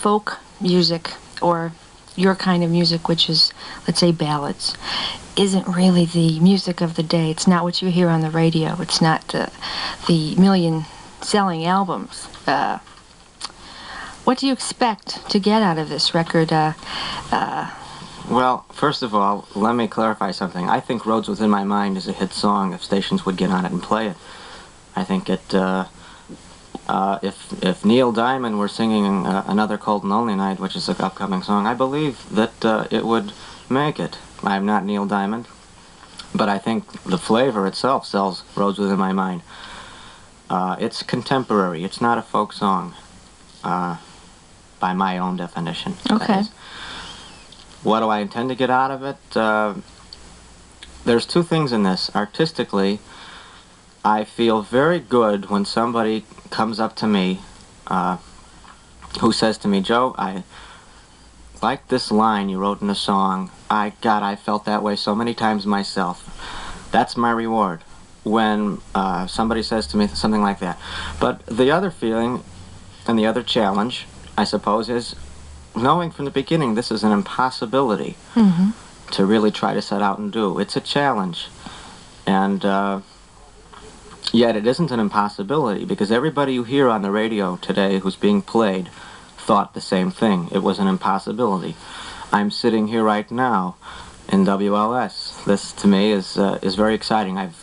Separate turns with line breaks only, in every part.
folk music, or your kind of music, which is, let's say, ballads, isn't really the music of the day. It's not what you hear on the radio. It's not the million-selling albums. What do you expect to get out of this record?
Well, first of all, let me clarify something. I think Roads Within My Mind is a hit song if stations would get on it and play it. I think it, if Neil Diamond were singing Another Cold and Lonely Night, which is an upcoming song, I believe that it would make it. I'm not Neil Diamond, but I think the flavor itself sells Roads Within My Mind. It's contemporary. It's not a folk song, by my own definition.
Okay.
What do I intend to get out of it? There's two things in this. Artistically, I feel very good when somebody comes up to me who says to me, "Joe, I like this line you wrote in a song. God, I felt that way so many times myself." That's my reward when somebody says to me something like that. But the other feeling and the other challenge, I suppose, is knowing from the beginning this is an impossibility to really try to set out and do. It's a challenge. And yet it isn't an impossibility, because everybody you hear on the radio today who's being played thought the same thing. It was an impossibility. I'm sitting here right now in WLS. This, to me, is very exciting. I've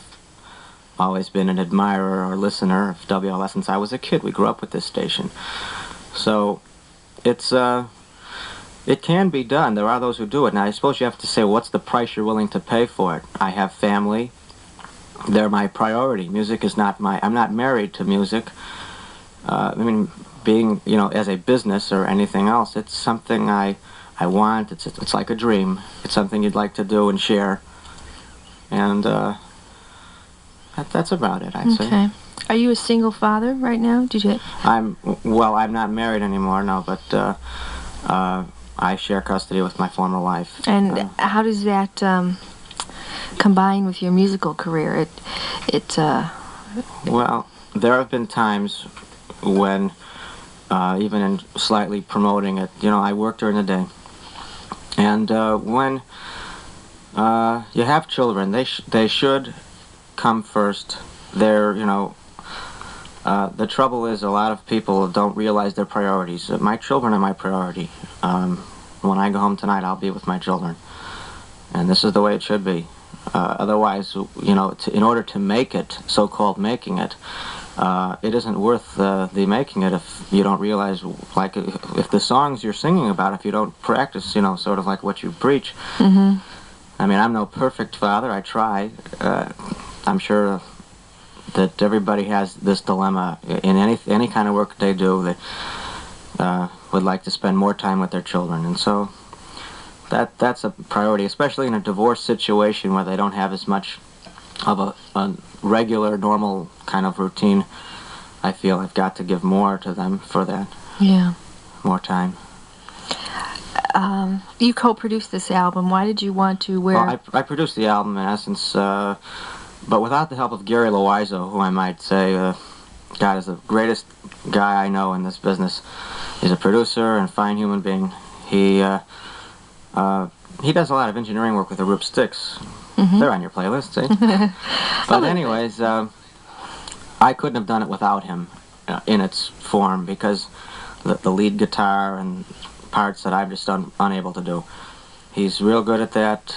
always been an admirer or listener of WLS since I was a kid. We grew up with this station. So it's it can be done. There are those who do it. Now, I suppose you have to say, what's the price you're willing to pay for it? I have family. They're my priority. Music is not I'm not married to music. I mean, being, as a business or anything else, it's something I want. It's like a dream. It's something you'd like to do and share. And that's about it, I'd say.
Okay. Are you a single father right now?
I'm not married anymore, no, but I share custody with my former wife.
And how does that combine with your musical career?
Well, there have been times when, even in slightly promoting it, I work during the day. And when you have children, they should come first. They're, the trouble is a lot of people don't realize their priorities. My children are my priority. When I go home tonight, I'll be with my children. And this is the way it should be. Otherwise, in order to make it, so-called making it, it isn't worth the making it if you don't realize, like, if the songs you're singing about, if you don't practice, sort of like what you preach.
Mm-hmm.
I mean, I'm no perfect father. I try. I'm sure that everybody has this dilemma in any kind of work they do. They would like to spend more time with their children, and so that's a priority, especially in a divorce situation where they don't have as much of a regular, normal kind of routine. I feel I've got to give more to them for that.
Yeah.
More time.
You co-produced this album. Why did you want to wear...
Well, I produced the album, in essence, but without the help of Gary Loizo, who I might say, God, is the greatest guy I know in this business. He's a producer and fine human being. He does a lot of engineering work with the Rube Sticks. Mm-hmm. They're on your playlist, see? But anyways, I couldn't have done it without him in its form, because the lead guitar and parts that I've just unable to do. He's real good at that.